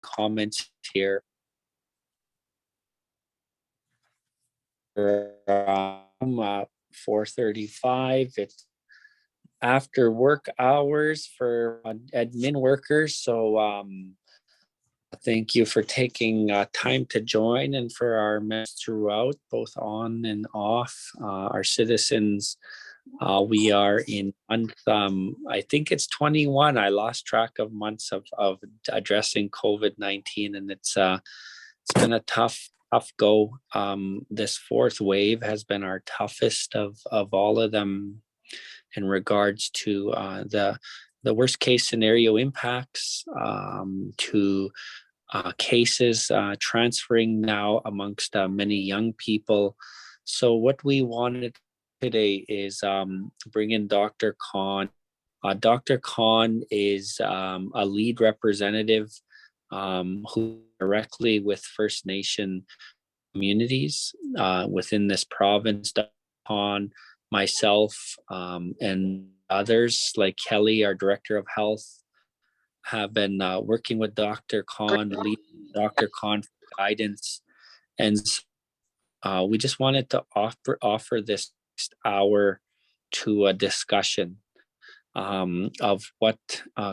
comments here. 4:35. It's after work hours for admin workers. So thank you for taking time to join, and for our members throughout, both on and off, our citizens. We are in month, I think it's 21. I lost track of months of addressing COVID-19, and it's been a tough go. This fourth wave has been our toughest of all of them in regards to the worst case scenario impacts, to cases transferring now amongst many young people. So what we wanted today is bring in Dr. Khan. Dr. Khan is a lead representative who directly with First Nation communities within this province. Dr. Khan, myself, and others like Kelly, our Director of Health, have been working with Dr. Khan, leading Dr. Khan for guidance. And we just wanted to offer this next hour to a discussion of what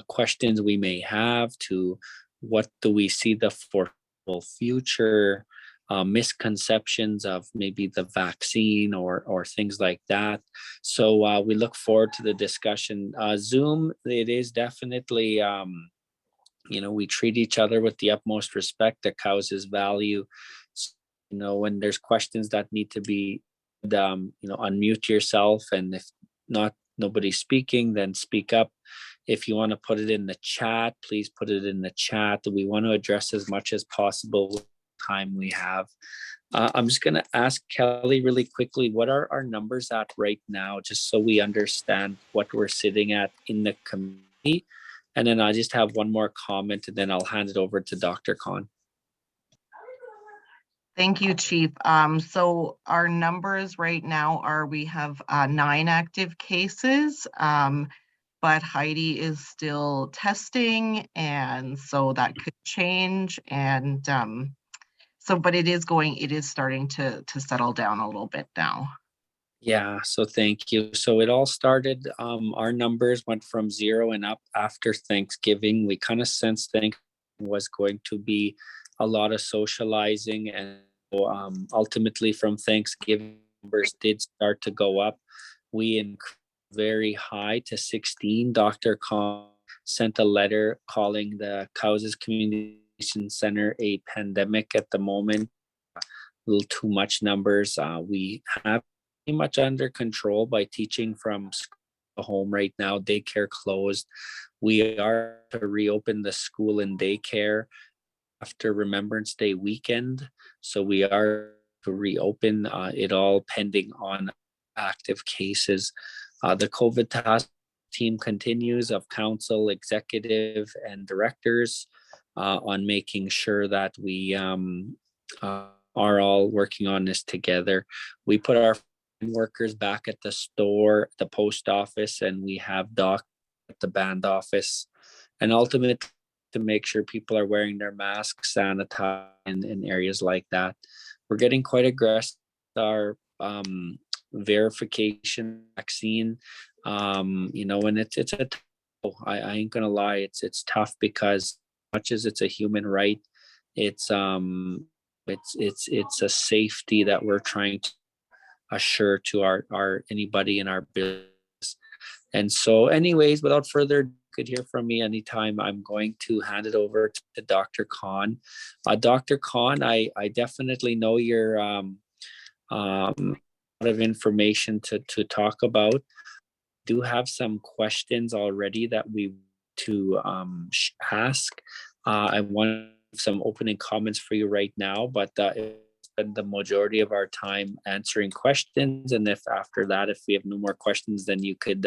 questions we may have, to what do we see the foreseeable future, misconceptions of maybe the vaccine or things like that. So we look forward to the discussion. Zoom, it is definitely, we treat each other with the utmost respect that Cowessess value. When there's questions that need to be, unmute yourself, and if not, nobody's speaking, then speak up. If you want to put it in the chat, please put it in the chat. We want to address as much as possible with the time we have. I'm just going to ask Kelly really quickly, what are our numbers at right now, just so we understand what we're sitting at in the community. And then I just have one more comment, and then I'll hand it over to Dr. Khan. Thank you, Chief. So our numbers right now are, we have 9 active cases, but Heidi is still testing, and so that could change. And but it is starting to settle down a little bit now. Yeah, so thank you. So it all started, our numbers went from 0 and up after Thanksgiving. We kind of sensed Thanksgiving was going to be a lot of socializing, and ultimately from Thanksgiving, numbers did start to go up. We increased very high to 16. Dr. Khan sent a letter calling the Cowessess Communication Center a pandemic at the moment. A little too much numbers. We have pretty much under control by teaching from home right now. Daycare closed. We are to reopen the school and daycare after Remembrance Day weekend. So we are to reopen it all pending on active cases. The COVID task team continues of council, executive, and directors on making sure that we are all working on this together. We put our workers back at the store, the post office, and we have doc at the band office, and ultimately to make sure people are wearing their masks, sanitize, in areas like that. We're getting quite aggressive with our verification vaccine. And it's a I ain't gonna lie, it's tough, because much as it's a human right, it's a safety that we're trying to assure to our anybody in our business. And so anyways, without further ado, you could hear from me anytime. I'm going to hand it over to Dr. Khan. Dr. Khan, I definitely know you're a lot of information to talk about. Do have some questions already that we to ask. I want some opening comments for you right now, but spend the majority of our time answering questions, and if after that, if we have no more questions, then you could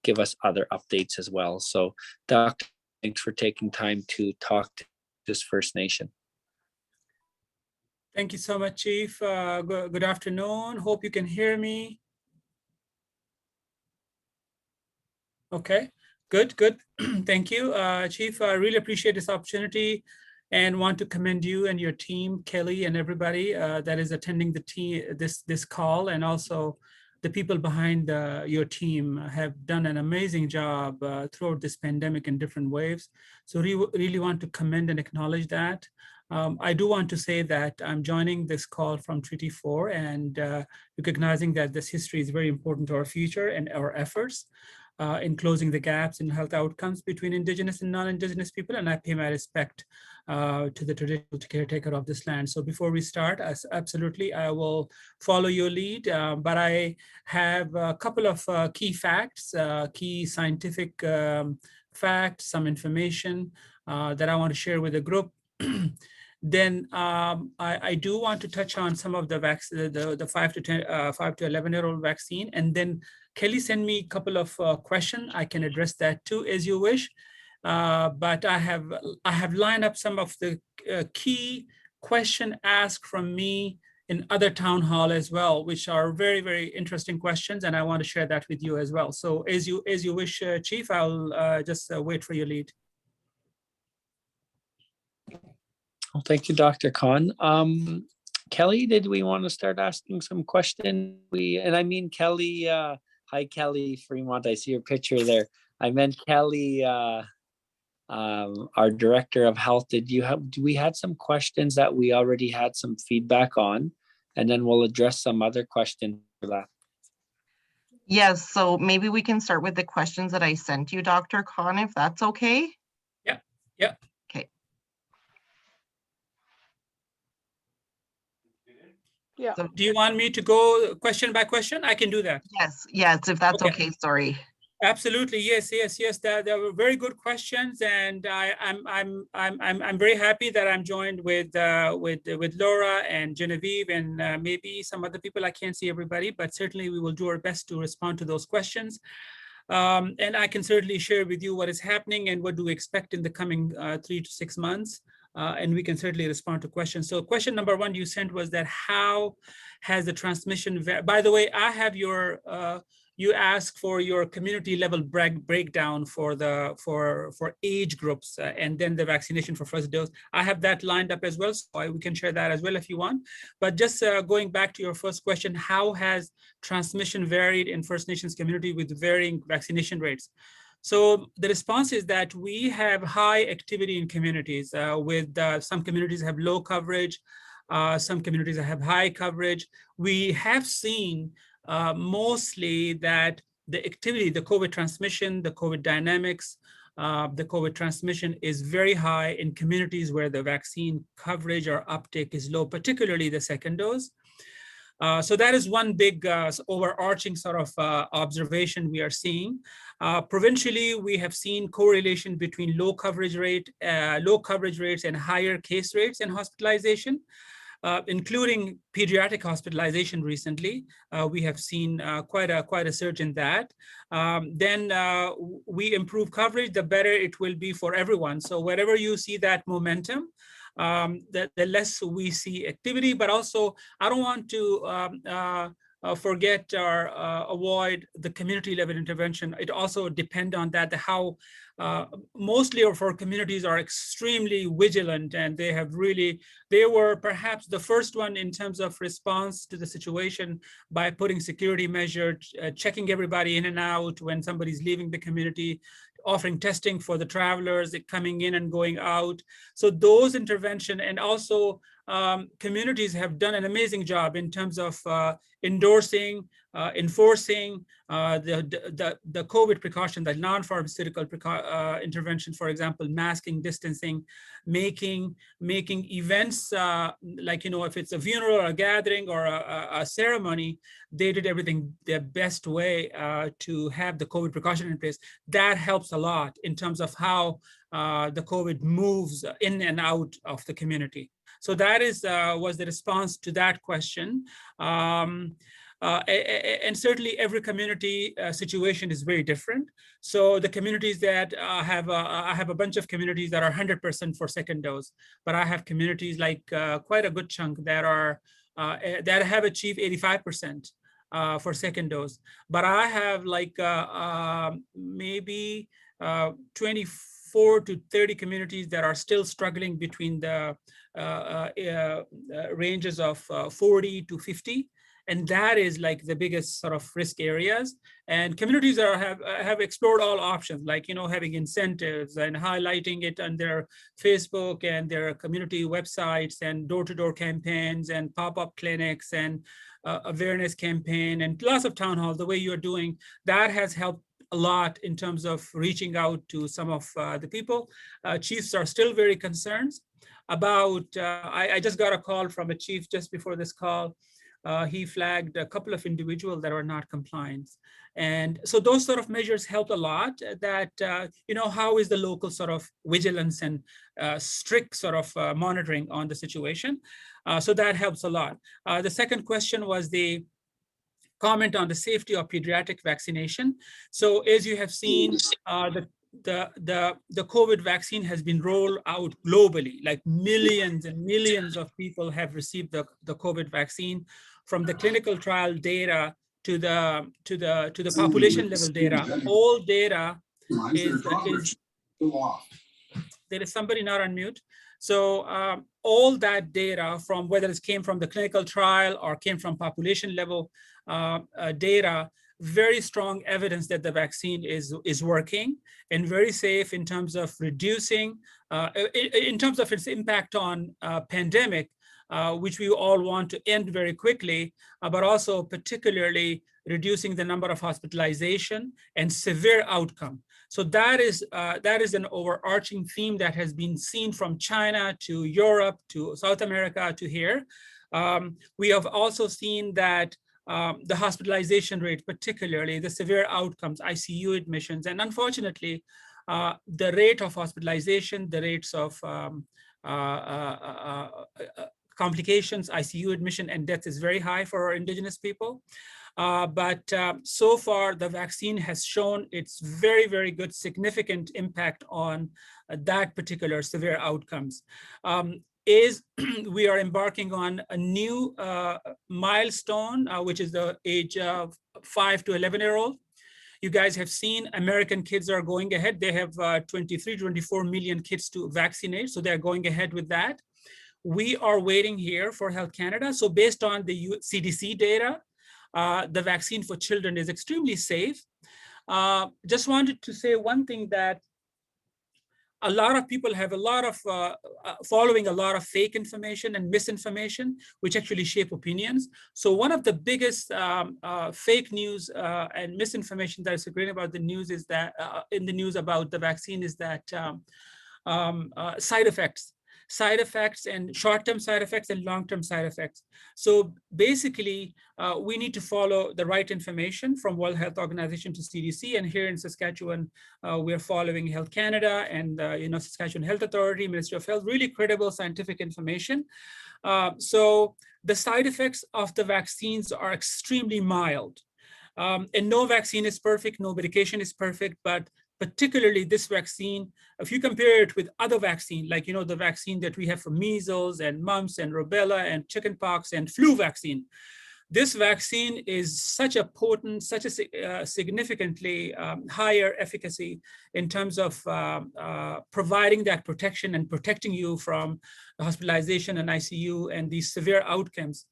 give us other updates as well. So Dr., thanks for taking time to talk to this First Nation. Thank you so much, Chief. Good afternoon. Hope you can hear me. Okay, good. Thank you, Chief. I really appreciate this opportunity. and want to commend you and your team, Kelly, and everybody that is attending this call, and also the people behind your team have done an amazing job throughout this pandemic in different waves. So really want to commend and acknowledge that. I do want to say that I'm joining this call from Treaty 4 and recognizing that this history is very important to our future and our efforts in closing the gaps in health outcomes between Indigenous and non-Indigenous people. And I pay my respect to the traditional caretaker of this land. So before we start, absolutely, I will follow your lead, but I have a couple of key facts, key scientific facts, some information that I want to share with the group. Then I do want to touch on some of the 5 to 11-year-old vaccine, and then Kelly sent me a couple of questions. I can address that too as you wish, but I have lined up some of the key question asked from me in other town hall as well, which are very, very interesting questions, and I want to share that with you as well. So as you wish, Chief, I'll just wait for your lead. Well, thank you, Dr. Khan. Kelly, did we want to start asking some questions? I mean Kelly, hi Kelly Fremont, I see your picture there. I meant Kelly, our Director of Health. Do we had some questions that we already had some feedback on, and then we'll address some other questions for that. Yes, so maybe we can start with the questions that I sent you, Dr. Khan, if that's okay? Yeah, yeah. Okay. Yeah. So, Do you want me to go question by question? I can do that. yes, if that's Okay. okay, sorry. Absolutely, yes. They were very good questions, and I'm very happy that I'm joined with Laura and Genevieve and maybe some other people. I can't see everybody, but certainly we will do our best to respond to those questions. And I can certainly share with you what is happening and what do we expect in the coming 3 to 6 months. And we can certainly respond to questions. So question number 1 you sent was that how has the transmission, by the way, I have your, you ask for your community level breakdown for age groups and then the vaccination for first dose. I have that lined up as well, so we can share that as well if you want. But just going back to your first question, how has transmission varied in First Nations community with varying vaccination rates? So the response is that we have high activity in communities with some communities have low coverage, some communities have high coverage. We have seen mostly that the activity, the COVID transmission, the COVID dynamics, the COVID transmission is very high in communities where the vaccine coverage or uptake is low, particularly the second dose. So that is one big overarching sort of observation we are seeing. Provincially, we have seen correlation between low coverage rates and higher case rates in hospitalization. Including pediatric hospitalization recently. We have seen quite a surge in that. Then we improve coverage, the better it will be for everyone. So wherever you see that momentum, the less we see activity, but also I don't want to forget or avoid the community level intervention. It also depends on that, how mostly of our communities are extremely vigilant, and they were perhaps the first one in terms of response to the situation by putting security measures, checking everybody in and out when somebody's leaving the community, offering testing for the travelers coming in and going out. So those intervention, and also communities have done an amazing job in terms of endorsing, enforcing the COVID precaution, the non-pharmaceutical intervention, for example, masking, distancing, making events like, if it's a funeral or a gathering or a ceremony, they did everything their best way to have the COVID precaution in place. That helps a lot in terms of how the COVID moves in and out of the community. So that was the response to that question. And certainly every community situation is very different. So the communities that I have a bunch of communities that are 100% for second dose, but I have communities like quite a good chunk that are that have achieved 85% for second dose. But I have like maybe 24 4 to 30 communities that are still struggling between the ranges of 40 to 50. And that is like the biggest sort of risk areas. And communities have explored all options, like, having incentives and highlighting it on their Facebook and their community websites and door-to-door campaigns and pop-up clinics and awareness campaign and lots of town halls, the way you're doing. That has helped a lot in terms of reaching out to some of the people. Chiefs are still very concerned about, I just got a call from a chief just before this call. He flagged a couple of individuals that are not compliant. And so those sort of measures help a lot, that, how is the local sort of vigilance and strict sort of monitoring on the situation. So that helps a lot. The second question was the comment on the safety of pediatric vaccination. So as you have seen, the COVID vaccine has been rolled out globally, like millions and millions of people have received the COVID vaccine, from the clinical trial data to the population level data. All data is there is somebody not on mute. So all that data, from whether it came from the clinical trial or came from population level data, very strong evidence that the vaccine is working and very safe in terms of reducing, in terms of its impact on pandemic, which we all want to end very quickly, but also particularly reducing the number of hospitalization and severe outcome. So that is an overarching theme that has been seen from China to Europe to South America to here. We have also seen that the hospitalization rate, particularly the severe outcomes, ICU admissions, and unfortunately, the rate of hospitalization, the rates of complications, ICU admission, and death is very high for our Indigenous people. But so far, the vaccine has shown its very, very good, significant impact on that particular severe outcomes. We are embarking on a new milestone, which is the age of 5 to 11-year-old. You guys have seen American kids are going ahead. They have 23, 24 million kids to vaccinate, so they're going ahead with that. We are waiting here for Health Canada. So based on the CDC data, the vaccine for children is extremely safe. Just wanted to say one thing, that a lot of people have a lot of following a lot of fake information and misinformation, which actually shape opinions. So one of the biggest fake news and misinformation that is circulating about the news is that in the news about the vaccine is that side effects and short-term side effects and long-term side effects. So basically, we need to follow the right information from World Health Organization to CDC. And here in Saskatchewan, we're following Health Canada and Saskatchewan Health Authority, Ministry of Health, really credible scientific information. So the side effects of the vaccines are extremely mild. And no vaccine is perfect, no medication is perfect, but particularly this vaccine, if you compare it with other vaccine, like the vaccine that we have for measles and mumps and rubella and chickenpox and flu vaccine, this vaccine is such a potent, such a significantly higher efficacy in terms of providing that protection and protecting you from hospitalization and ICU and these severe outcomes.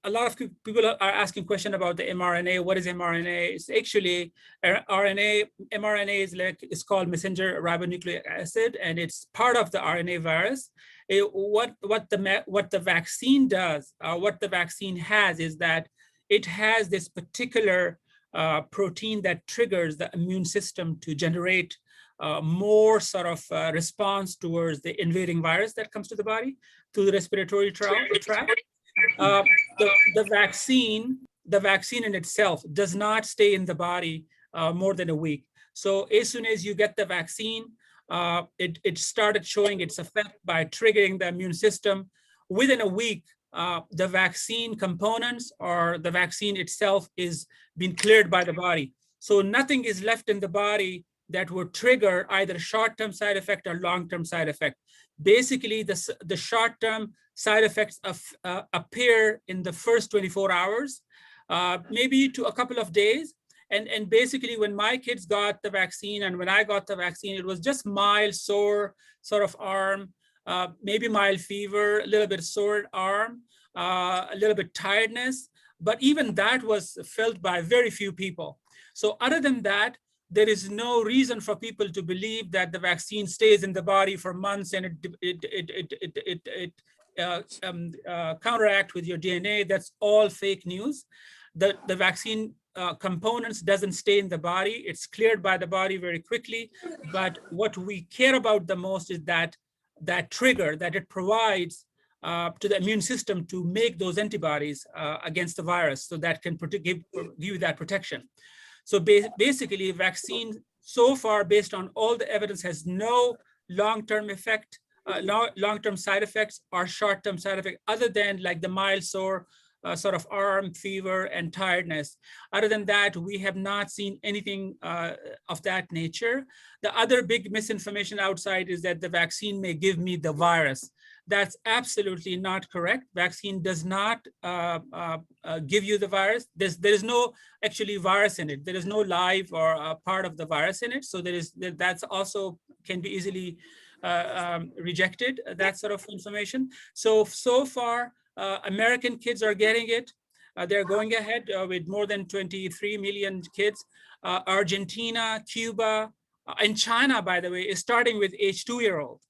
A lot of people are asking questions about the mRNA. What is mRNA? It's actually RNA. mRNA is called messenger ribonucleic acid, and it's part of the RNA virus. What the vaccine does, what the vaccine has, is that it has this particular protein that triggers the immune system to generate more sort of response towards the invading virus that comes to the body through the respiratory tract. The vaccine in itself does not stay in the body more than a week. So as soon as you get the vaccine, it started showing its effect by triggering the immune system. Within a week, the vaccine components or the vaccine itself is being cleared by the body. So nothing is left in the body that would trigger either short-term side effect or long-term side effect. Basically, the short-term side effects appear in the first 24 hours, maybe to a couple of days. And basically, when my kids got the vaccine and when I got the vaccine, it was just mild sore sort of arm, maybe mild fever, a little bit sore arm, a little bit tiredness. But even that was felt by very few people. So other than that, there is no reason for people to believe that the vaccine stays in the body for months and it counteract with your DNA. That's all fake news. The vaccine components doesn't stay in the body. It's cleared by the body very quickly. But what we care about the most is that trigger that it provides to the immune system to make those antibodies against the virus, so that can give you that protection. So basically, vaccine so far, based on all the evidence, has no long-term effect, long-term side effects or short-term side effects, other than like the mild sore sort of arm, fever, and tiredness. Other than that, we have not seen anything of that nature. The other big misinformation outside is that the vaccine may give me the virus. That's absolutely not correct. Vaccine does not give you the virus. There is no actually virus in it. There is no live or part of the virus in it. So that's also can be easily rejected, that sort of information. So far, American kids are getting it. They're going ahead with more than 23 million kids. Argentina, Cuba, and China, by the way, is starting with age 2-year-old.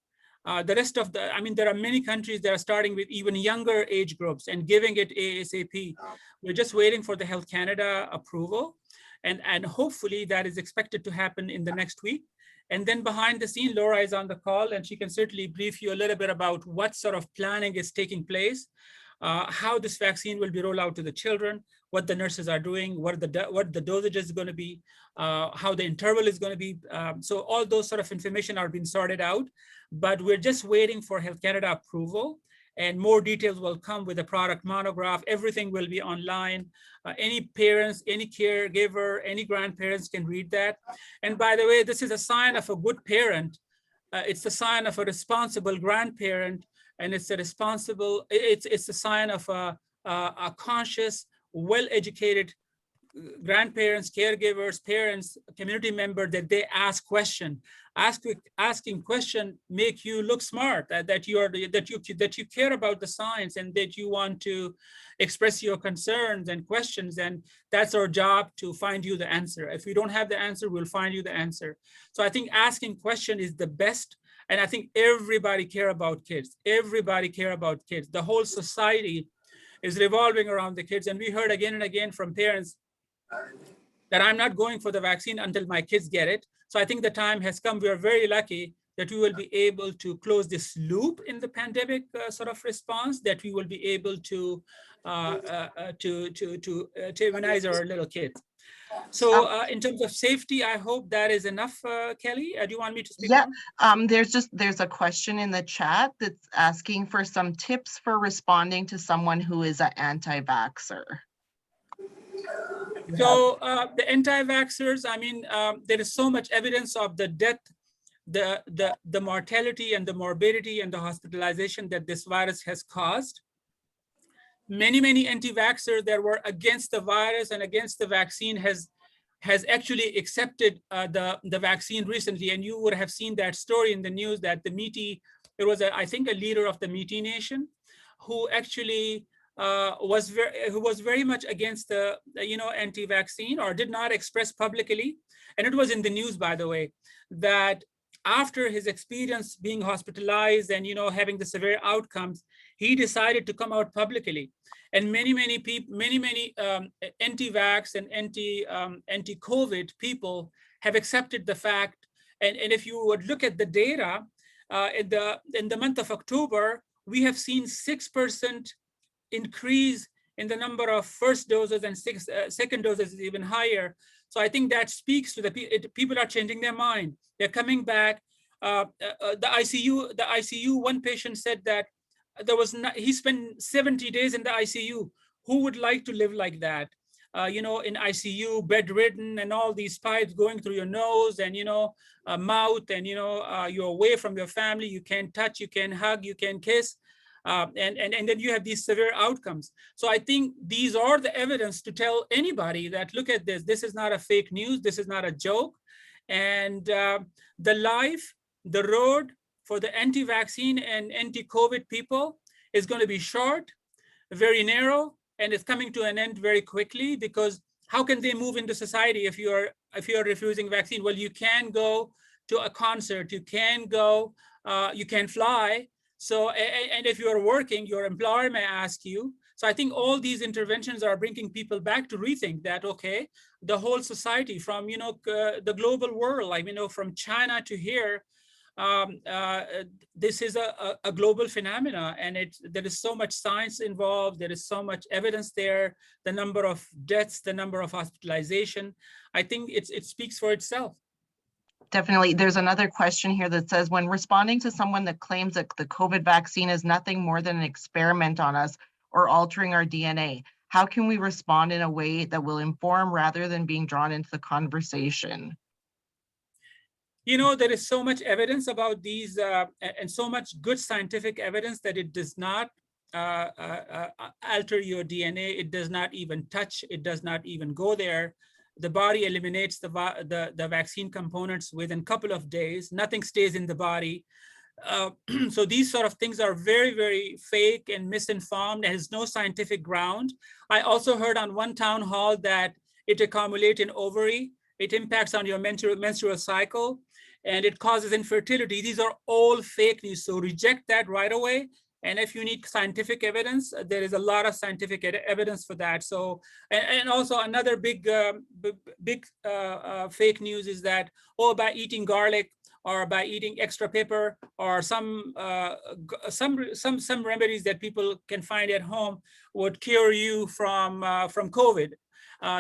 The rest of I mean, there are many countries that are starting with even younger age groups and giving it ASAP. We're just waiting for the Health Canada approval. And hopefully that is expected to happen in the next week. And then behind the scene, Laura is on the call and she can certainly brief you a little bit about what sort of planning is taking place, how this vaccine will be rolled out to the children, what the nurses are doing, what the dosage is going to be, how the interval is going to be. So all those sort of information are being sorted out, but we're just waiting for Health Canada approval, and more details will come with the product monograph. Everything will be online. Any parents, any caregiver, any grandparents can read that. And by the way, this is a sign of a good parent. It's a sign of a responsible grandparent, and it's a sign of a conscious, well-educated grandparents, caregivers, parents, community member, that they ask question. Asking question make you look smart, that you care about the science and that you want to express your concerns and questions, and that's our job, to find you the answer. If we don't have the answer, we'll find you the answer. So I think asking question is the best, and I think everybody care about kids. Everybody care about kids. The whole society is revolving around the kids, and we heard again and again from parents that I'm not going for the vaccine until my kids get it. So I think the time has come. We are very lucky that we will be able to close this loop in the pandemic sort of response, that we will be able to immunize our little kids. So in terms of safety, I hope that is enough, Kelly. Do you want me to speak? Yeah, there's a question in the chat that's asking for some tips for responding to someone who is an anti-vaxxer. So the anti-vaxxers, I mean, there is so much evidence of the death, the mortality and the morbidity and the hospitalization that this virus has caused. Many anti-vaxxers that were against the virus and against the vaccine has actually accepted the vaccine recently. And you would have seen that story in the news that the Métis, it was I think a leader of the Métis Nation who actually who was very much against the anti-vaccine, or did not express publicly. And it was in the news, by the way, that after his experience being hospitalized and having the severe outcomes, he decided to come out publicly. And many people, many anti-vax and anti-COVID people have accepted the fact. And if you would look at the data, in the month of October, we have seen 6% increase in the number of first doses, and second doses is even higher. So I think that speaks to the people are changing their mind. They're coming back. The ICU, one patient said that he spent 70 days in the ICU. Who would like to live like that? In ICU, bedridden, and all these pipes going through your nose and mouth, and you're away from your family. You can't touch, you can't hug, you can't kiss. And then you have these severe outcomes. So I think these are the evidence to tell anybody that, look at this, this is not a fake news, this is not a joke. And the road for the anti-vaccine and anti-COVID people is going to be short, very narrow, and it's coming to an end very quickly, because how can they move into society if you're refusing vaccine? Well, you can go to a concert, you can go, you can fly. So, and if you're working, your employer may ask you. So I think all these interventions are bringing people back to rethink that, okay, the whole society from, the global world, like, from China to here, this is a global phenomena, and there is so much science involved, there is so much evidence there, the number of deaths, the number of hospitalization, I think it speaks for itself. Definitely. There's another question here that says, when responding to someone that claims that the COVID vaccine is nothing more than an experiment on us or altering our DNA, how can we respond in a way that will inform rather than being drawn into the conversation? There is so much evidence about these and so much good scientific evidence that it does not alter your DNA. It does not even touch, it does not even go there. The body eliminates the vaccine components within a couple of days. Nothing stays in the body. So these sort of things are very, very fake and misinformed. It has no scientific ground. I also heard on one town hall that it accumulates in ovary. It impacts on your menstrual cycle, and it causes infertility. These are all fake news. So reject that right away. And if you need scientific evidence, there is a lot of scientific evidence for that. So, and also another big fake news is that, oh, by eating garlic or by eating extra pepper or some remedies that people can find at home would cure you from COVID.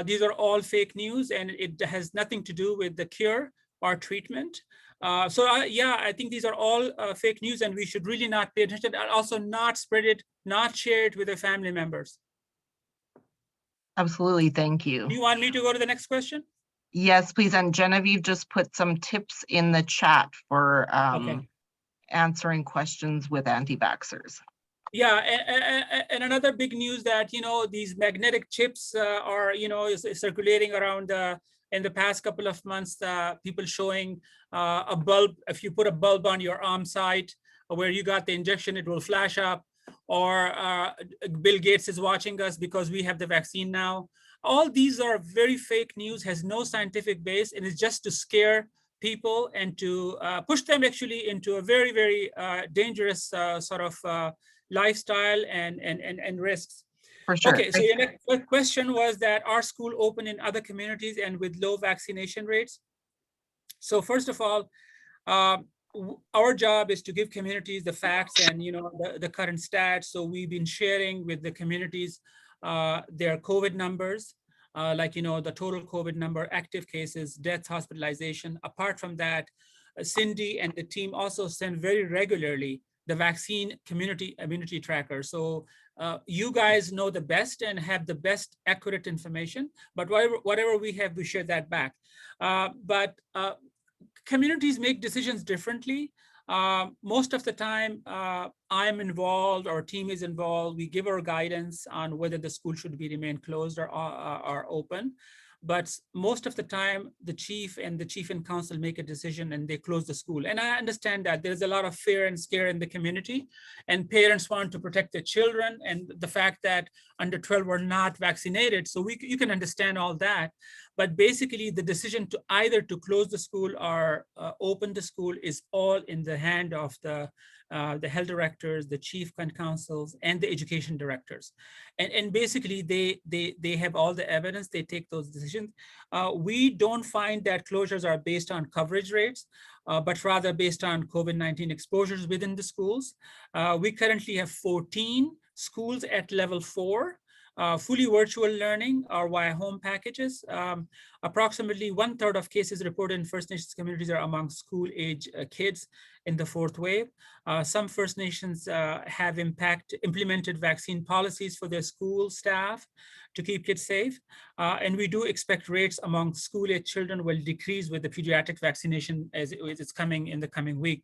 These are all fake news, and it has nothing to do with the cure or treatment. Yeah, I think these are all fake news, and we should really not pay attention, and also not spread it, not share it with their family members. Absolutely, thank you. Do you want me to go to the next question? Yes, please. And Genevieve just put some tips in the chat for answering questions with anti-vaxxers. Yeah, and another big news that, these magnetic chips are, is circulating around in the past couple of months, people showing a bulb. If you put a bulb on your arm site where you got the injection, it will flash up. Or Bill Gates is watching us because we have the vaccine now. All these are very fake news, has no scientific base, and it's just to scare people and to push them actually into a very, very dangerous sort of lifestyle and risks. For sure. Okay, so your next question was that are schools open in other communities and with low vaccination rates? So first of all, our job is to give communities the facts and the current stats. So we've been sharing with the communities their COVID numbers, like the total COVID number, active cases, deaths, hospitalization. Apart from that, Cindy and the team also send very regularly the vaccine community immunity tracker. So you guys know the best and have the best accurate information, but whatever we have, we share that back. But communities make decisions differently. Most of the time, I'm involved, our team is involved. We give our guidance on whether the school should be remain closed or open. But most of the time, the chief and council make a decision and they close the school. And I understand that there's a lot of fear and scare in the community, and parents want to protect their children, and the fact that under 12 were not vaccinated. So you can understand all that. But basically, the decision to either to close the school or open the school is all in the hand of the health directors, the chief councils, and the education directors. And basically, they have all the evidence, they take those decisions. We don't find that closures are based on coverage rates, but rather based on COVID-19 exposures within the schools. We currently have 14 schools at level 4. Fully virtual learning or via home packages. Approximately 1/3 of cases reported in First Nations communities are among school age kids in the 4th wave. Some First Nations have implemented vaccine policies for their school staff to keep kids safe. And we do expect rates among school age children will decrease with the pediatric vaccination as it's coming in the coming week.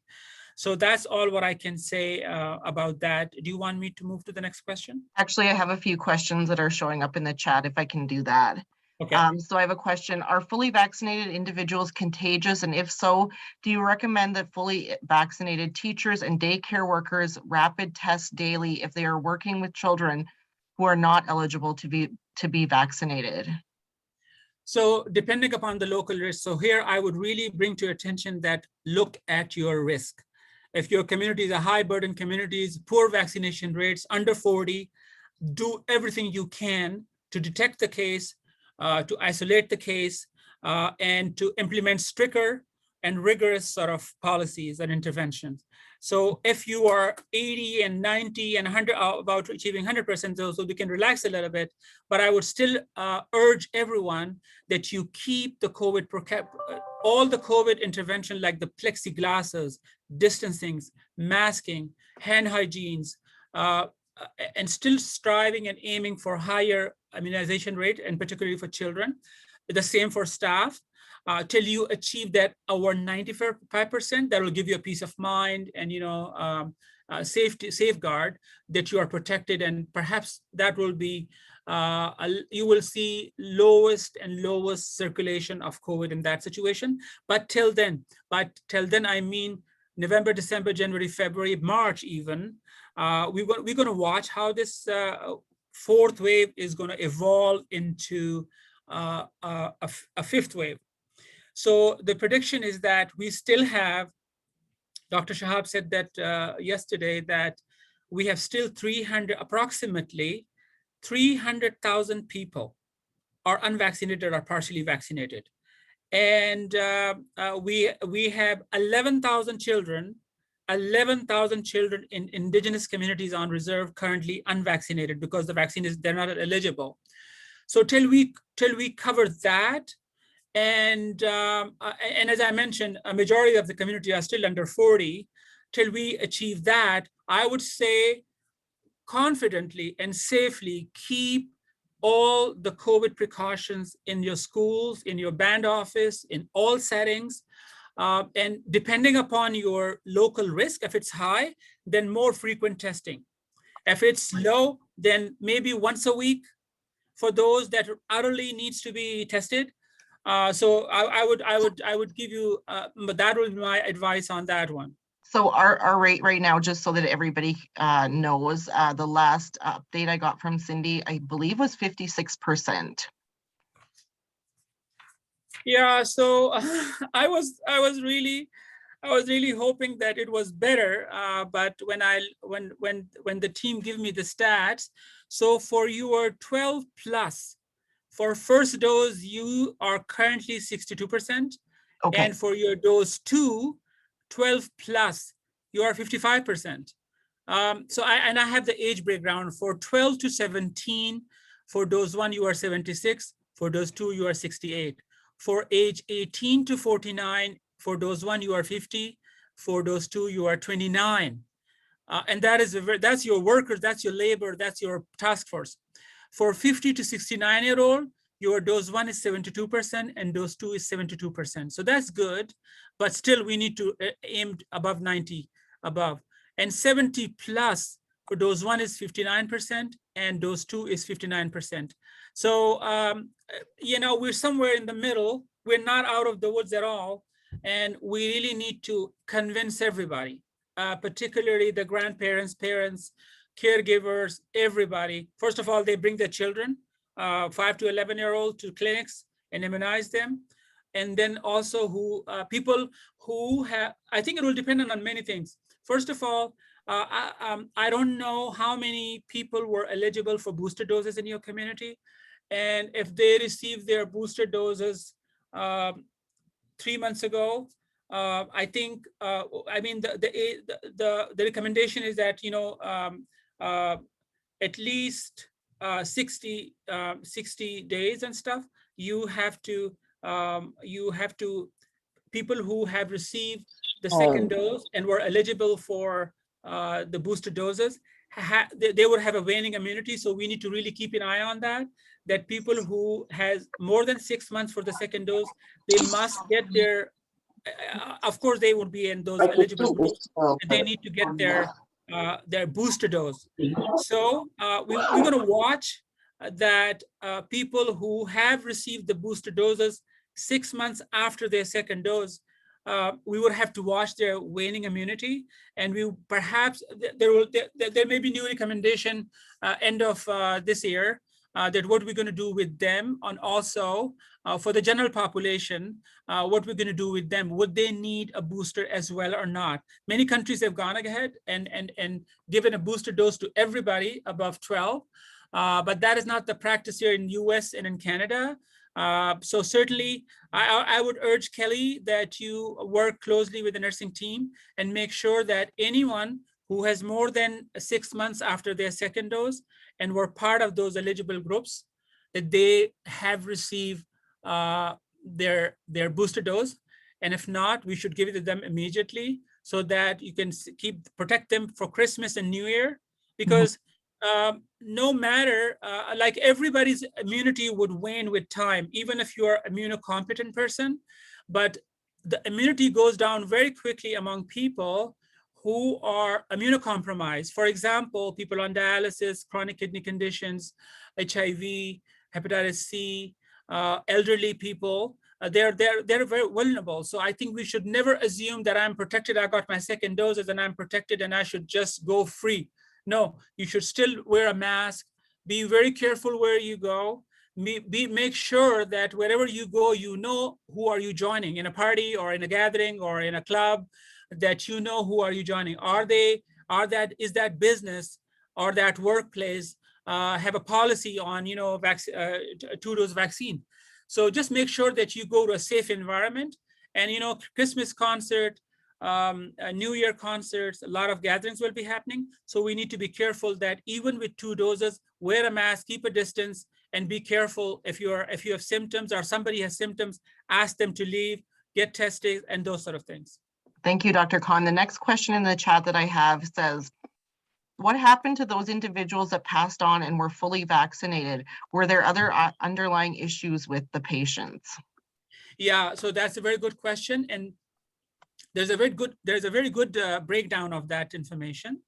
So that's all what I can say about that. Do you want me to move to the next question? Actually, I have a few questions that are showing up in the chat if I can do that. Okay. So I have a question. Are fully vaccinated individuals contagious? And if so, do you recommend that fully vaccinated teachers and daycare workers rapid test daily if they are working with children who are not eligible to be vaccinated? So depending upon the local risk, so here I would really bring to your attention that look at your risk. If your communities are high burden communities, poor vaccination rates, under 40, do everything you can to detect the case, to isolate the case, and to implement stricter and rigorous sort of policies and interventions. So if you are 80 and 90 and 100, about achieving 100%, so we can relax a little bit, but I would still urge everyone that you keep the COVID, all the COVID intervention like the plexiglasses, distancing, masking, hand hygienes, and still striving and aiming for higher immunization rate, and particularly for children. The same for staff, till you achieve that over 95%. That will give you a peace of mind and safeguard that you are protected, and perhaps that will be you will see lowest and lowest circulation of COVID in that situation. But till then, I mean November, December, January, February, March even, we're going to watch how this fourth wave is going to evolve into a fifth wave. So the prediction is that we still have, Dr. Shahab said that yesterday, that we have still approximately 300,000 people are unvaccinated or partially vaccinated. And we have 11,000 children in Indigenous communities on reserve currently unvaccinated because the vaccine they're not eligible. So till we cover that, and as I mentioned, a majority of the community are still under 40. Till we achieve that, I would say confidently and safely keep all the COVID precautions in your schools, in your band office, in all settings. And depending upon your local risk, if it's high, then more frequent testing. If it's low, then maybe once a week for those that utterly needs to be tested. So I would give you, but that would be my advice on that one. So our rate right now, just so that everybody knows, the last update I got from Cindy, I believe was 56%. Yeah, so I was really hoping that it was better, but when the team give me the stats, so for your 12 plus, for first dose, you are currently 62%. Okay. And for your dose 2, 12 plus, you are 55%. So I have the age breakdown for 12 to 17. For dose 1, you are 76. For dose 2, you are 68. For age 18 to 49, for dose 1, you are 50. For dose 2, you are 29. And that's your workers, that's your labor, that's your task force. For 50 to 69-year-old, your dose 1 is 72% and dose 2 is 72%. So that's good, but still we need to aim above 90 above. And 70 plus for dose 1 is 59% and dose 2 is 59%. So, we're somewhere in the middle. We're not out of the woods at all. And we really need to convince everybody, particularly the grandparents, parents, caregivers, everybody. First of all, they bring their children, 5 to 11-year-old to clinics and immunize them. And then also people who have, I think it will depend on many things. First of all, I don't know how many people were eligible for booster doses in your community. And if they received their booster doses 3 months ago, I think, the recommendation is that, at least 60 days and stuff, you have to, people who have received the second dose and were eligible for the booster doses, they would have a waning immunity. So we need to really keep an eye on that people who has more than 6 months for the second dose, they must get their of course, they would be in those eligible groups. They need to get their booster dose. So we're going to watch that people who have received the booster doses 6 months after their second dose, we would have to watch their waning immunity, and we perhaps there may be new recommendation end of this year that what we're going to do with them, and also for the general population, what we're going to do with them. Would they need a booster as well or not? Many countries have gone ahead and given a booster dose to everybody above 12, but that is not the practice here in US and in Canada. So certainly, I would urge Kelly that you work closely with the nursing team and make sure that anyone who has more than 6 months after their second dose and were part of those eligible groups, that they have received their booster dose. And if not, we should give it to them immediately so that you can protect them for Christmas and New Year, because no matter, like everybody's immunity would wane with time, even if you are immunocompetent person, but the immunity goes down very quickly among people who are immunocompromised. For example, people on dialysis, chronic kidney conditions, HIV, hepatitis C, elderly people, they're very vulnerable. So I think we should never assume that I'm protected, I got my second doses and I'm protected and I should just go free. No, you should still wear a mask, be very careful where you go, make sure that wherever you go, you know who are you joining in a party or in a gathering or in a club, that you know who are you joining. Is that business or that workplace have a policy on, 2-dose vaccine. So just make sure that you go to a safe environment. And Christmas concert, New Year concerts, a lot of gatherings will be happening. So we need to be careful that even with 2 doses, wear a mask, keep a distance, and be careful if you have symptoms or somebody has symptoms, ask them to leave, get tested, and those sort of things. Thank you, Dr. Khan. The next question in the chat that I have says, what happened to those individuals that passed on and were fully vaccinated? Were there other underlying issues with the patients? Yeah, so that's a very good question. And there's a very good breakdown of that information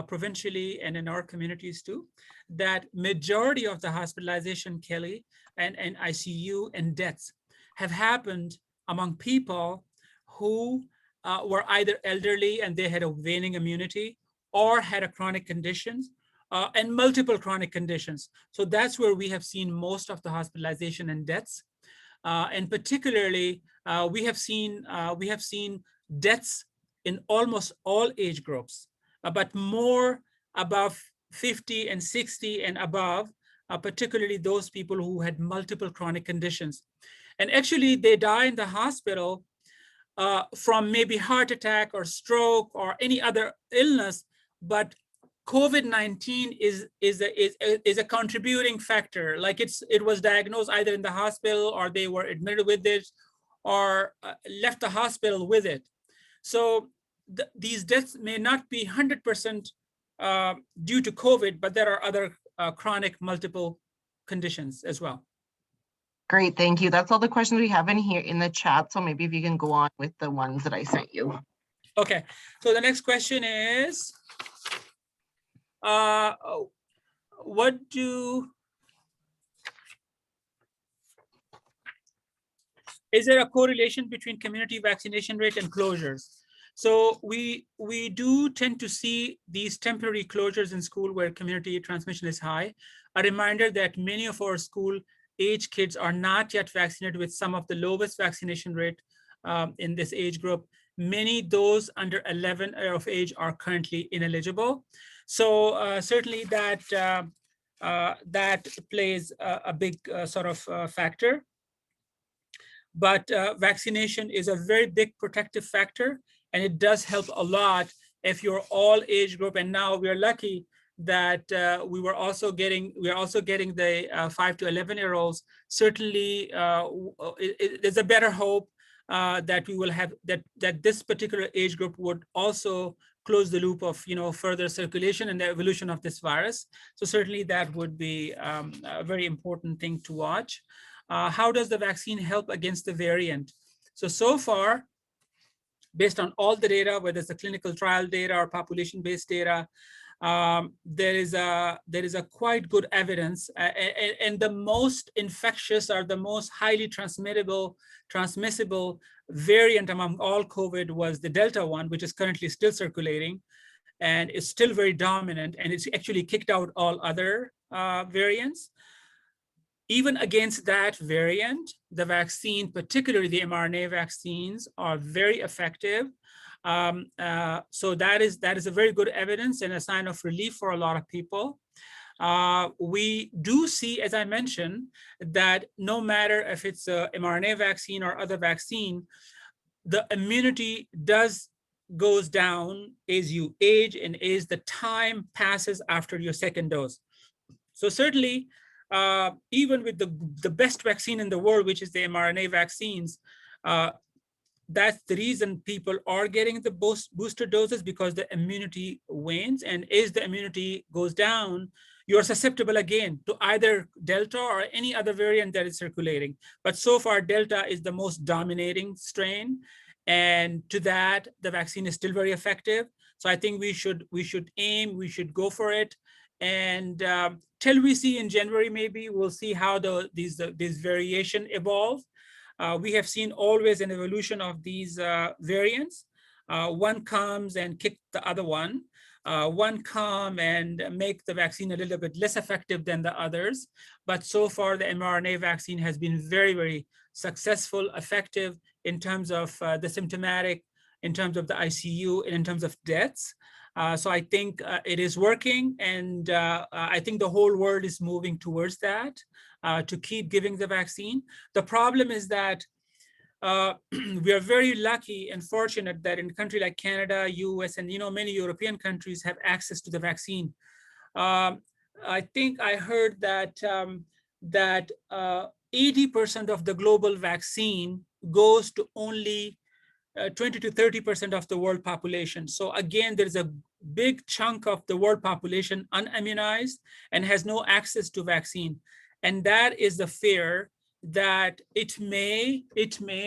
provincially and in our communities too, that majority of the hospitalization, Kelly, and ICU and deaths have happened among people who were either elderly and they had a waning immunity, or had a chronic conditions and multiple chronic conditions. So that's where we have seen most of the hospitalization and deaths. And particularly, we have seen deaths in almost all age groups, but more above 50 and 60 and above, particularly those people who had multiple chronic conditions. And actually, they die in the hospital from maybe heart attack or stroke or any other illness, but COVID-19 is a contributing factor. Like it was diagnosed either in the hospital, or they were admitted with it, or left the hospital with it. So these deaths may not be 100% due to COVID, but there are other chronic multiple conditions as well. Great, thank you. That's all the questions we have in here in the chat. So maybe if you can go on with the ones that I sent you. Okay, so the next question is, is there a correlation between community vaccination rate and closures? So we do tend to see these temporary closures in school where community transmission is high. A reminder that many of our school age kids are not yet vaccinated, with some of the lowest vaccination rate in this age group. Many those under 11 of age are currently ineligible. So certainly that plays a big sort of factor. But vaccination is a very big protective factor, and it does help a lot if you're all age group. And now we are lucky that we are also getting the 5 to 11-year-olds. Certainly, there's a better hope that we will have that this particular age group would also close the loop of further circulation and the evolution of this virus. So certainly that would be a very important thing to watch. How does the vaccine help against the variant? So far, based on all the data, whether it's the clinical trial data or population-based data, there is a quite good evidence, and the most infectious or the most highly transmissible variant among all COVID was the Delta one, which is currently still circulating, and is still very dominant, and it's actually kicked out all other variants. Even against that variant, the vaccine, particularly the mRNA vaccines, are very effective. So that is a very good evidence and a sign of relief for a lot of people. We do see, as I mentioned, that no matter if it's a mRNA vaccine or other vaccine, the immunity goes down as you age and as the time passes after your second dose. So certainly, even with the best vaccine in the world, which is the mRNA vaccines, that's the reason people are getting the booster doses, because the immunity wanes, and as the immunity goes down, you're susceptible again to either Delta or any other variant that is circulating. But so far, Delta is the most dominating strain, and to that, the vaccine is still very effective. So I think we should go for it, and till we see in January, maybe we'll see how these variation evolve. We have seen always an evolution of these variants. One comes and kicks the other one. One come and make the vaccine a little bit less effective than the others. But so far, the mRNA vaccine has been very, very successful, effective in terms of the symptomatic, in terms of the ICU, and in terms of deaths. So I think it is working, and I think the whole world is moving towards that, to keep giving the vaccine. The problem is that we are very lucky and fortunate that in a country like Canada, US, and many European countries have access to the vaccine. I think I heard that 80% of the global vaccine goes to only 20 to 30% of the world population. So again, there's a big chunk of the world population unimmunized and has no access to vaccine. And that is the fear that it may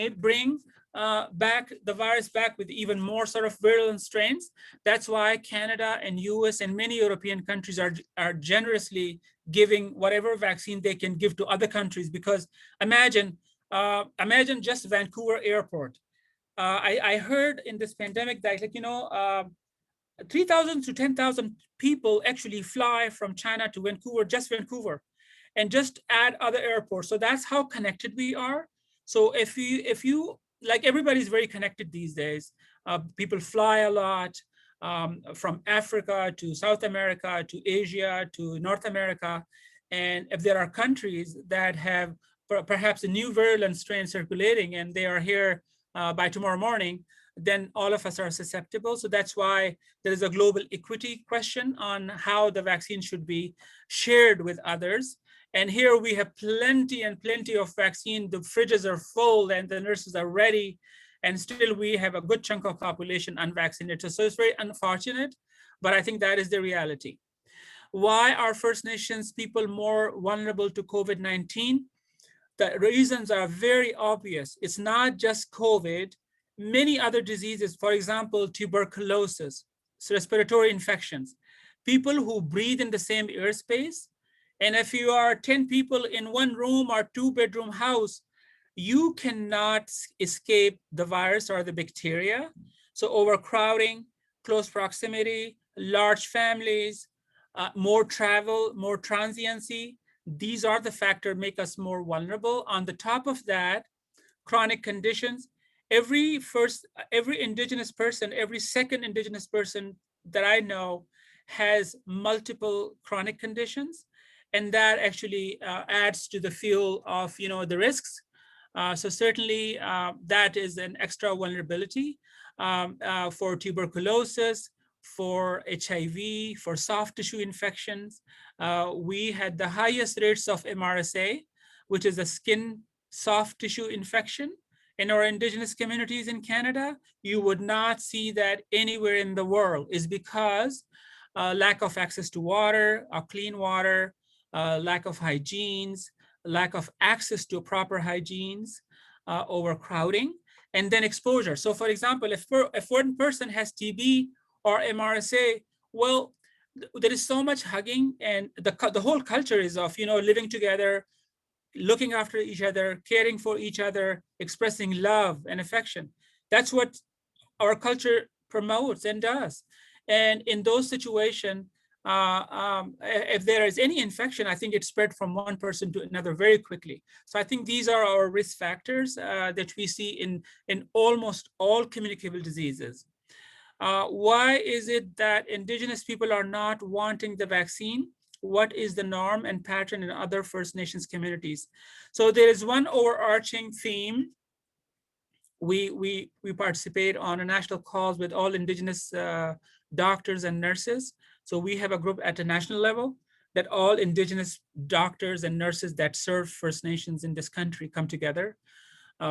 bring back the virus back with even more sort of virulent strains. That's why Canada and US and many European countries are generously giving whatever vaccine they can give to other countries, because imagine just Vancouver Airport. I heard in this pandemic that 3,000 to 10,000 people actually fly from China to Vancouver, just Vancouver, and just add other airports. So that's how connected we are. So if you like, everybody's very connected these days. People fly a lot from Africa to South America to Asia to North America. And if there are countries that have perhaps a new virulent strain circulating and they are here by tomorrow morning, then all of us are susceptible. So that's why there is a global equity question on how the vaccine should be shared with others. And here we have plenty and plenty of vaccine. The fridges are full and the nurses are ready. And still we have a good chunk of population unvaccinated. So it's very unfortunate, but I think that is the reality. Why are First Nations people more vulnerable to COVID-19? The reasons are very obvious. It's not just COVID. Many other diseases, for example, tuberculosis, respiratory infections, people who breathe in the same airspace. And if you are 10 people in one room or 2-bedroom house, you cannot escape the virus or the bacteria. So overcrowding, close proximity, large families, more travel, more transiency, these are the factors make us more vulnerable. On the top of that, chronic conditions. Every Indigenous person, every second Indigenous person that I know has multiple chronic conditions, and that actually adds to the fuel of the risks. So certainly that is an extra vulnerability for tuberculosis, for HIV, for soft tissue infections. We had the highest rates of MRSA, which is a skin soft tissue infection in our Indigenous communities in Canada. You would not see that anywhere in the world. Is because lack of access to water, clean water, lack of hygienes, lack of access to proper hygienes, overcrowding. and then exposure. So for example, if one person has TB or MRSA, well, there is so much hugging, and the whole culture is of, living together, looking after each other, caring for each other, expressing love and affection. That's what our culture promotes and does. And in those situations, if there is any infection, I think it's spread from one person to another very quickly. So I think these are our risk factors that we see in almost all communicable diseases. Why is it that Indigenous people are not wanting the vaccine? What is the norm and pattern in other First Nations communities? So there is one overarching theme. We participate on a national cause with all Indigenous doctors and nurses. So we have a group at the national level that all Indigenous doctors and nurses that serve First Nations in this country come together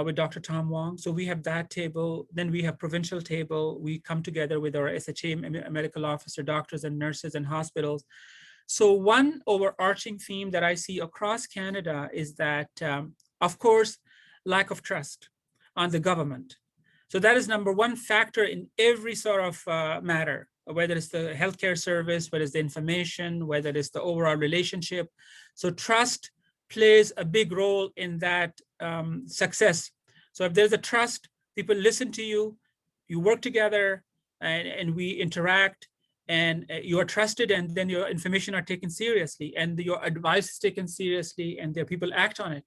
with Dr. Tom Wong. So we have that table. Then we have provincial table. We come together with our SHA medical officer, doctors and nurses and hospitals. So one overarching theme that I see across Canada is that, of course, lack of trust on the government. So that is number one factor in every sort of matter, whether it's the healthcare service, whether it's the information, whether it's the overall relationship. So trust plays a big role in that success. So if there's a trust, people listen to you, you work together, and we interact, and you are trusted, and then your information are taken seriously, and your advice is taken seriously, and the people act on it.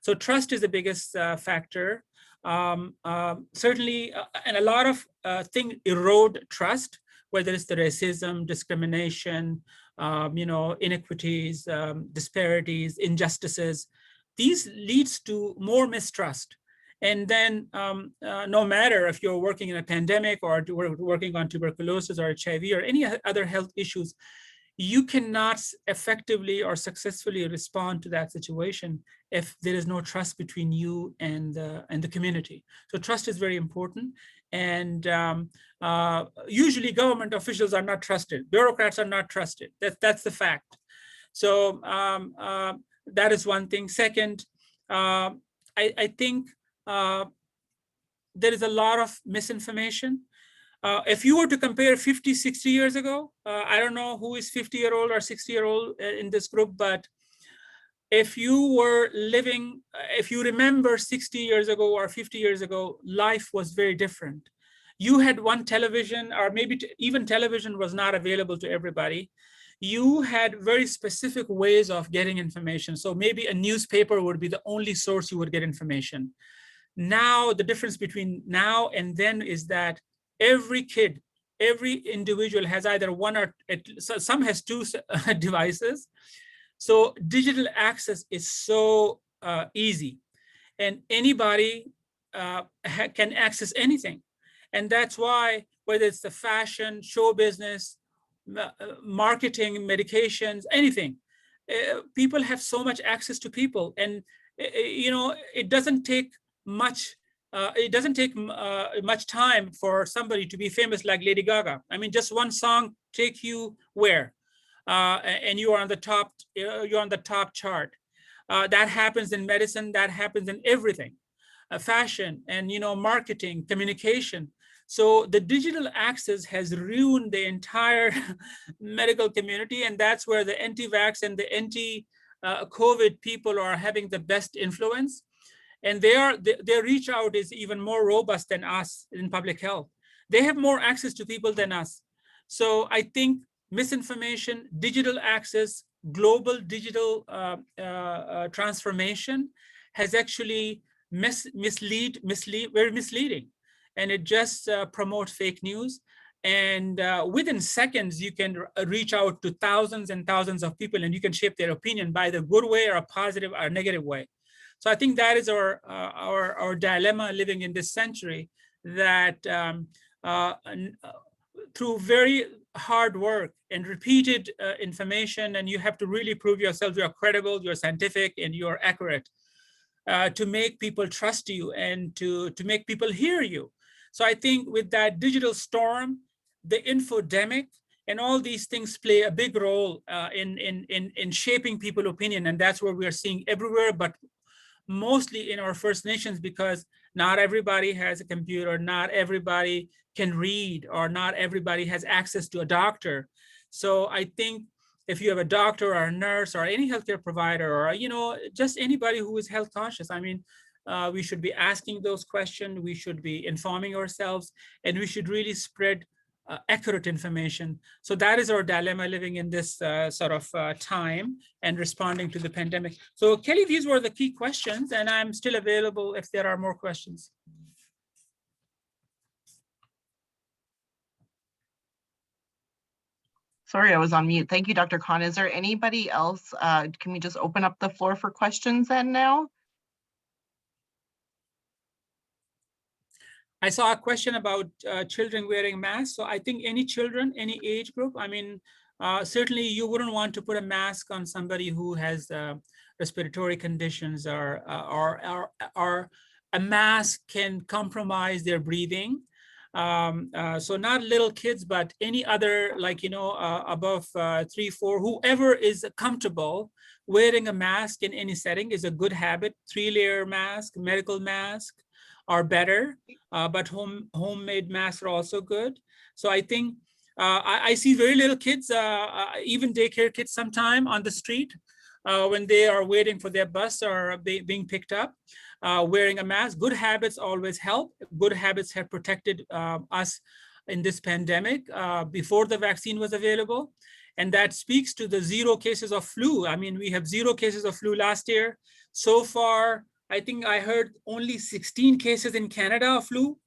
So trust is the biggest factor. Certainly, and a lot of things erode trust, whether it's the racism, discrimination, inequities, disparities, injustices. These leads to more mistrust. And then no matter if you're working in a pandemic or working on tuberculosis or HIV or any other health issues, you cannot effectively or successfully respond to that situation if there is no trust between you and the community. So trust is very important. And usually government officials are not trusted. Bureaucrats are not trusted. That's the fact. So that is one thing. Second, I think there is a lot of misinformation. If you were to compare 50, 60 years ago, I don't know who is 50-year-old or 60-year-old in this group, but if you were living, if you remember 60 years ago or 50 years ago, life was very different. You had one television, or maybe even television was not available to everybody. You had very specific ways of getting information. So maybe a newspaper would be the only source you would get information. Now, the difference between now and then is that every kid, every individual has either one or some has two devices. So digital access is so easy, and anybody can access anything. And that's why, whether it's the fashion, show business, marketing, medications, anything, people have so much access to people. And, it doesn't take much. It doesn't take much time for somebody to be famous like Lady Gaga. I mean, just one song take you where, and you are on the top. You're on the top chart. That happens in medicine. That happens in everything, fashion, and marketing, communication. So the digital access has ruined the entire medical community, and that's where the anti-vax and the anti-COVID people are having the best influence. And their reach out is even more robust than us in public health. They have more access to people than us. So I think misinformation, digital access, global digital transformation has actually very misleading. And it just promotes fake news. And within seconds, you can reach out to thousands and thousands of people, and you can shape their opinion by the good way or a positive or negative way. So I think that is our dilemma living in this century, that through very hard work and repeated information, and you have to really prove yourself, you're credible, you're scientific, and you're accurate to make people trust you and to make people hear you. So I think with that digital storm, the infodemic, and all these things play a big role in shaping people's opinion. And that's what we are seeing everywhere, but mostly in our First Nations, because Not everybody has a computer, not everybody can read, or not everybody has access to a doctor. So I think if you have a doctor or a nurse or any healthcare provider, or just anybody who is health conscious, I mean, we should be asking those questions, we should be informing ourselves, and we should really spread accurate information. So that is our dilemma living in this sort of time and responding to the pandemic. So Kelly, these were the key questions, and I'm still available if there are more questions. Sorry, I was on mute. Thank you, Dr. Khan. Is there anybody else? Can we just open up the floor for questions then now? I saw a question about children wearing masks. So I think any children, any age group, I mean, certainly you wouldn't want to put a mask on somebody who has respiratory conditions, or a mask can compromise their breathing. So not little kids, but any other, like, above 3, 4, whoever is comfortable wearing a mask in any setting is a good habit. 3-layer mask, medical mask are better, but homemade masks are also good. So I think I see very little kids, even daycare kids sometime on the street when they are waiting for their bus or being picked up, wearing a mask. Good habits always help. Good habits have protected us in this pandemic before the vaccine was available. And that speaks to the 0 cases of flu. I mean, we have 0 cases of flu last year. So far, I think I heard only 16 cases in Canada of flu.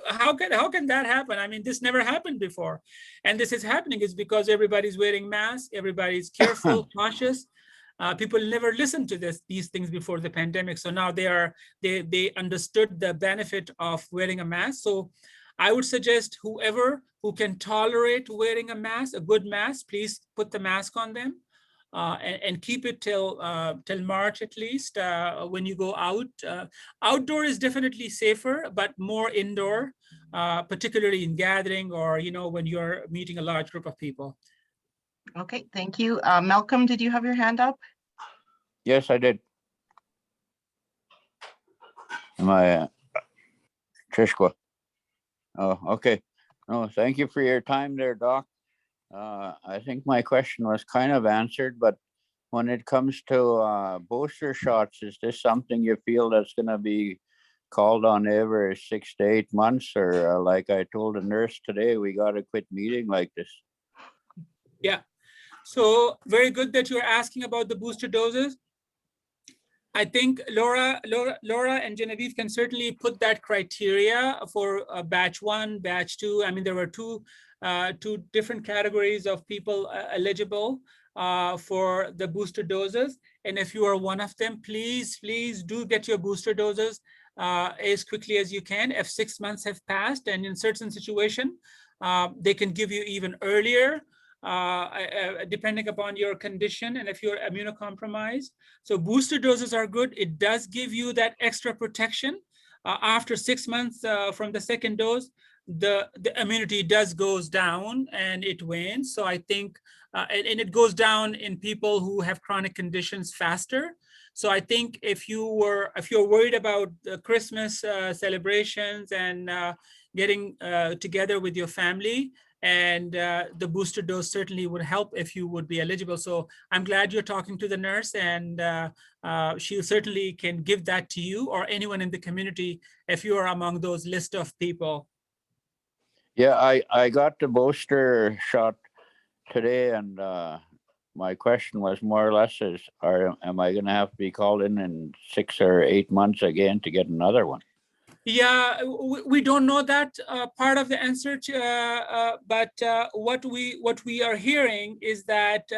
How can that happen? I mean, this never happened before. And this is happening is because everybody's wearing masks, everybody's careful, cautious. People never listened to these things before the pandemic. So now they understood the benefit of wearing a mask. So I would suggest whoever who can tolerate wearing a mask, a good mask, please put the mask on them. And keep it till March at least when you go out. Outdoor is definitely safer, but more indoor, particularly in gathering or when you're meeting a large group of people. Okay, thank you. Malcolm, did you have your hand up? Yes, I did. Am I Trishko? Oh, okay. No, thank you for your time there, Doc. I think my question was kind of answered, but when it comes to booster shots, is this something you feel that's going to be called on every 6 to 8 months? Or like I told a nurse today, we got to quit meeting like this. Yeah. So very good that you're asking about the booster doses. I think Laura and Genevieve can certainly put that criteria for batch 1, batch 2. I mean, there were two different categories of people eligible for the booster doses. And if you are one of them, please do get your booster doses as quickly as you can. If 6 months have passed, and in certain situation, they can give you even earlier, depending upon your condition and if you're immunocompromised. So booster doses are good. It does give you that extra protection. After 6 months from the second dose, the immunity goes down and it wanes. So I think, and it goes down in people who have chronic conditions faster. So I think if you're worried about the Christmas celebrations and getting together with your family, and the booster dose certainly would help if you would be eligible. So I'm glad you're talking to the nurse, and she certainly can give that to you or anyone in the community if you are among those list of people. Yeah, I got the booster shot today, and my question was more or less am I going to have to be called in 6 or 8 months again to get another one? Yeah, we don't know that part of the answer, but what we are hearing is that,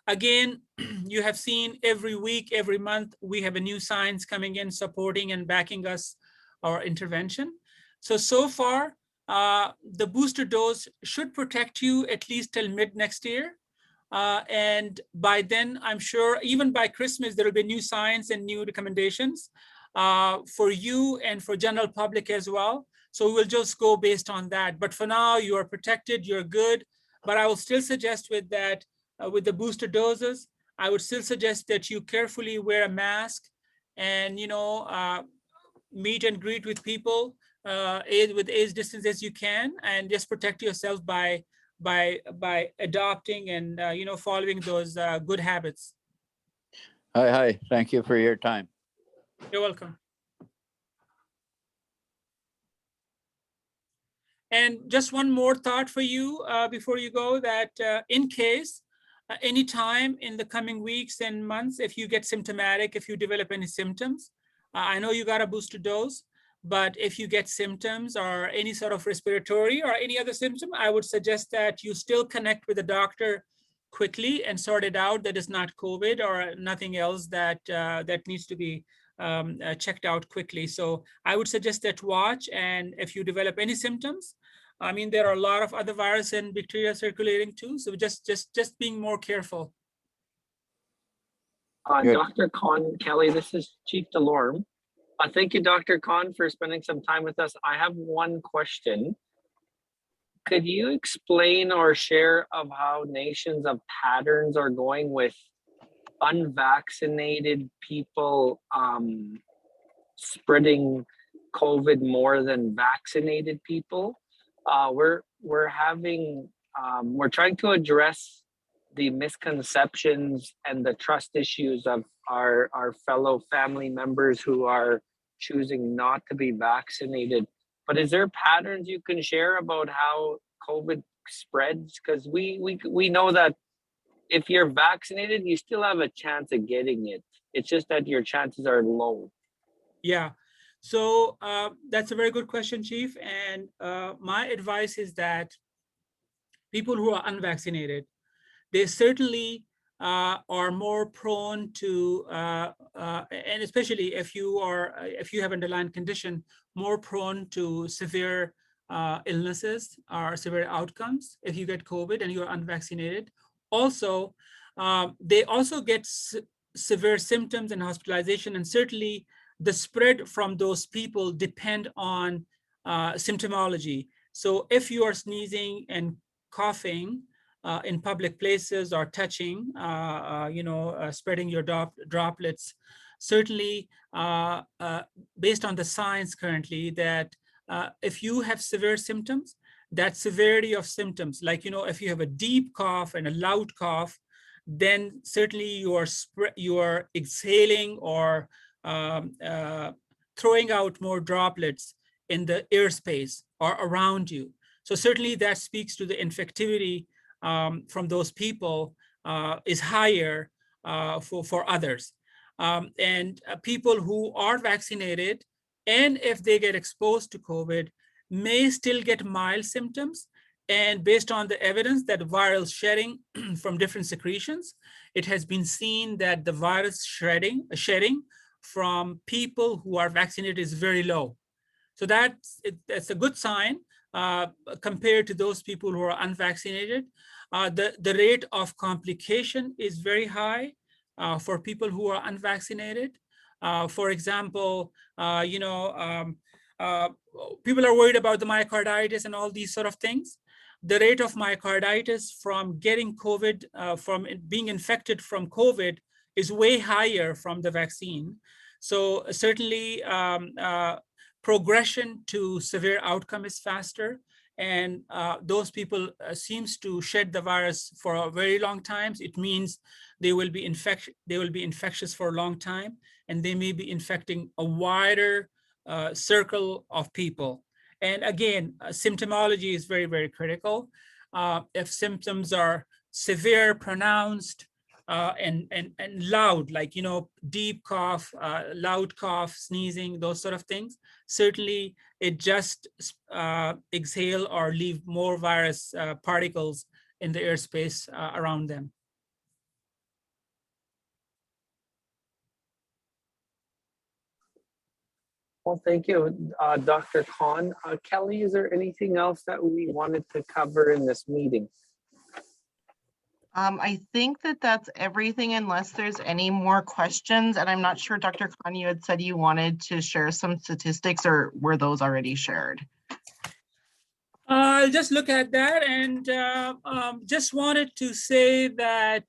again, you have seen every week, every month, we have a new science coming in supporting and backing us, our intervention. So far, the booster dose should protect you at least till mid next year. And by then, I'm sure even by Christmas, there will be new science and new recommendations for you and for general public as well. So we'll just go based on that. But for now, you are protected, you're good. But I will still suggest with that, with the booster doses, I would still suggest that you carefully wear a mask and, meet and greet with people with as distance as you can, and just protect yourself by adopting and following those good habits. Hi. Thank you for your time. You're welcome. And just one more thought for you before you go, that in case any time in the coming weeks and months, if you get symptomatic, if you develop any symptoms, I know you got a booster dose, but if you get symptoms or any sort of respiratory or any other symptom, I would suggest that you still connect with the doctor quickly and sort it out that is not COVID or nothing else that that needs to be checked out quickly. So I would suggest that watch, and if you develop any symptoms, I mean, there are a lot of other viruses and bacteria circulating too. So just being more careful. Dr. Khan, Kelly, this is Chief Delorme. Thank you, Dr. Khan, for spending some time with us. I have one question. Could you explain or share of how nations of patterns are going with unvaccinated people spreading COVID more than vaccinated people? We're trying to address the misconceptions and the trust issues of our fellow family members who are choosing not to be vaccinated. But is there patterns you can share about how COVID spreads? Because we know that if you're vaccinated, you still have a chance of getting it. It's just that your chances are low. Yeah. So that's a very good question, Chief. And my advice is that people who are unvaccinated, they certainly are more prone to, and especially if you have underlying condition, more prone to severe illnesses or severe outcomes if you get COVID and you are unvaccinated. Also, they also get severe symptoms and hospitalization, and certainly the spread from those people depend on symptomology. So if you are sneezing and coughing in public places or touching, spreading your droplets, certainly based on the science currently, that if you have severe symptoms, that severity of symptoms, like, if you have a deep cough and a loud cough, then certainly you are exhaling or throwing out more droplets in the airspace or around you. So certainly that speaks to the infectivity from those people is higher for others. And people who are vaccinated, and if they get exposed to COVID, may still get mild symptoms. And based on the evidence that viral shedding from different secretions, it has been seen that the virus shedding from people who are vaccinated is very low. So that's a good sign compared to those people who are unvaccinated. The rate of complication is very high for people who are unvaccinated. For example, people are worried about the myocarditis and all these sort of things. The rate of myocarditis from getting COVID, from being infected from COVID, is way higher from the vaccine. So certainly progression to severe outcome is faster, and those people seems to shed the virus for a very long time. It means they will be infectious for a long time, and they may be infecting a wider circle of people. And again, symptomology is very, very critical. If symptoms are severe, pronounced, and loud, like, deep cough, loud cough, sneezing, those sort of things, certainly it just exhale or leave more virus particles in the airspace around them. Well, thank you, Dr. Khan. Kelly, is there anything else that we wanted to cover in this meeting? I think that's everything, unless there's any more questions. And I'm not sure, Dr. Khan, you had said you wanted to share some statistics, or were those already shared? I'll just look at that, and just wanted to say that,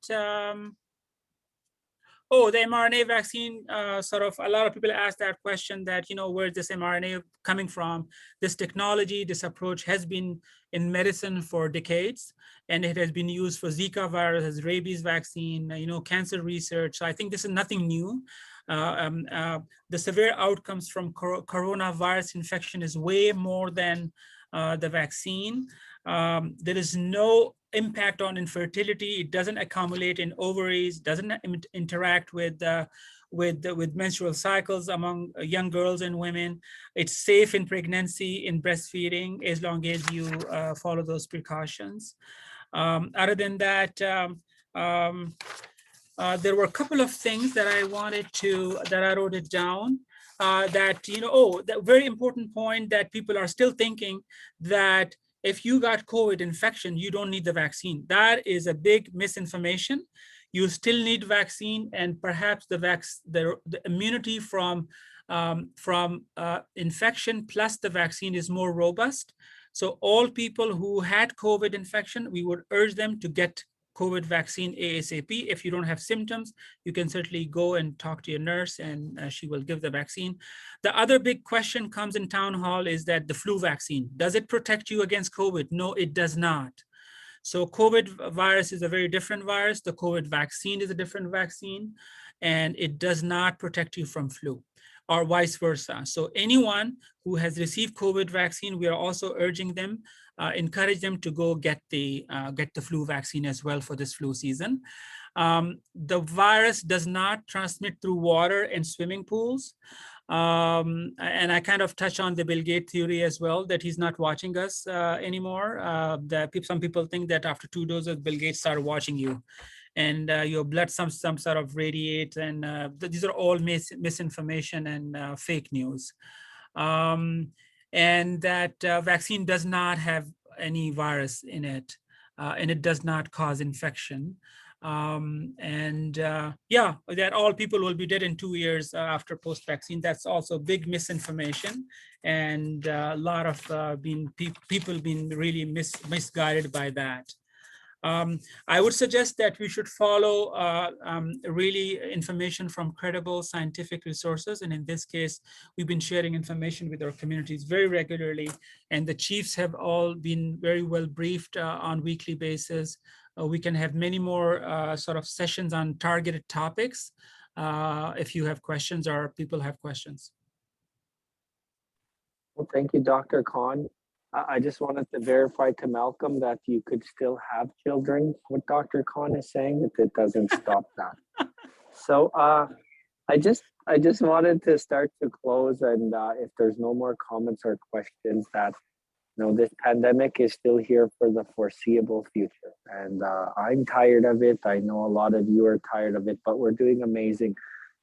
oh, the mRNA vaccine, sort of a lot of people ask that question that, where's this mRNA coming from? This technology, this approach has been in medicine for decades, and it has been used for Zika virus, as rabies vaccine, cancer research. So I think this is nothing new. The severe outcomes from coronavirus infection is way more than the vaccine. There is no impact on infertility. It doesn't accumulate in ovaries, doesn't interact with menstrual cycles among young girls and women. It's safe in pregnancy, in breastfeeding, as long as you follow those precautions. Other than that, there were a couple of things that I wrote it down. That very important point that people are still thinking that if you got COVID infection, you don't need the vaccine. That is a big misinformation. You still need vaccine, and perhaps the immunity from infection plus the vaccine is more robust. So all people who had COVID infection, we would urge them to get COVID vaccine ASAP. If you don't have symptoms, you can certainly go and talk to your nurse, and she will give the vaccine. The other big question comes in town hall is that the flu vaccine, does it protect you against COVID? No, it does not. So COVID virus is a very different virus. The COVID vaccine is a different vaccine, and it does not protect you from flu, or vice versa. So anyone who has received COVID vaccine, we are also urging them, encourage them to go get the flu vaccine as well for this flu season. The virus does not transmit through water and swimming pools. And I kind of touch on the Bill Gates theory as well, that he's not watching us anymore. Some people think that after 2 doses, Bill Gates started watching you, and your blood some sort of radiates, and these are all misinformation and fake news. And that vaccine does not have any virus in it, and it does not cause infection. That all people will be dead in 2 years after post-vaccine. That's also big misinformation, and a lot of people being really misguided by that. I would suggest that we should follow really information from credible scientific resources. And in this case, we've been sharing information with our communities very regularly. And the chiefs have all been very well briefed on weekly basis. We can have many more sort of sessions on targeted topics if you have questions or people have questions. Well, thank you, Dr. Khan. I just wanted to verify to Malcolm that you could still have children. What Dr. Khan is saying, that it doesn't stop that. So I just wanted to start to close, and if there's no more comments or questions, that this pandemic is still here for the foreseeable future, and I'm tired of it. I know a lot of you are tired of it, but we're doing amazing.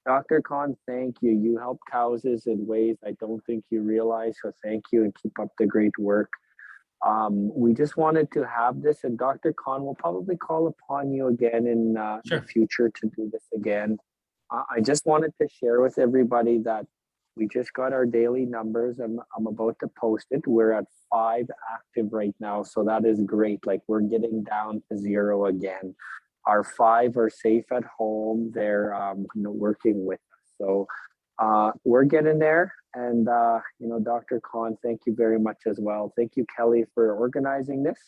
Dr. Khan, thank you. You help Cowessess in ways I don't think you realize. So thank you, and keep up the great work. We just wanted to have this, and Dr. Khan will probably call upon you again in Sure. the future to do this again. I just wanted to share with everybody that we just got our daily numbers. I'm about to post it. We're at 5 active right now. So that is great. Like, we're getting down to 0 again. Our 5 are safe at home. They're working with us. So we're getting there. And Dr. Khan, thank you very much as well. Thank you, Kelly, for organizing this.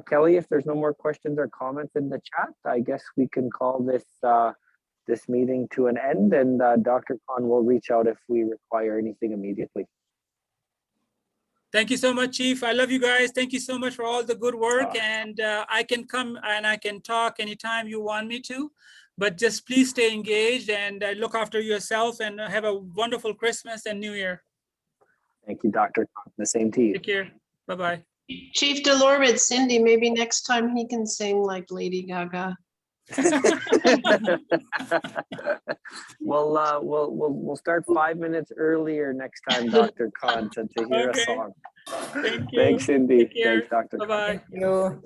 Kelly, if there's no more questions or comments in the chat, I guess we can call this meeting to an end, and Dr. Khan will reach out if we require anything immediately. Thank you so much, Chief. I love you guys. Thank you so much for all the good work. And I can come and I can talk anytime you want me to, but just please stay engaged and look after yourself, and have a wonderful Christmas and New Year. Thank you, Dr. Khan. The same to you. Take care. Bye-bye. Chief Delorme, Cindy, maybe next time he can sing like Lady Gaga. We'll start 5 minutes earlier next time, Dr. Khan, to hear a song. Thank you. Thanks, Cindy. Take care. Thanks, Dr. Khan. Bye-bye. Thank you.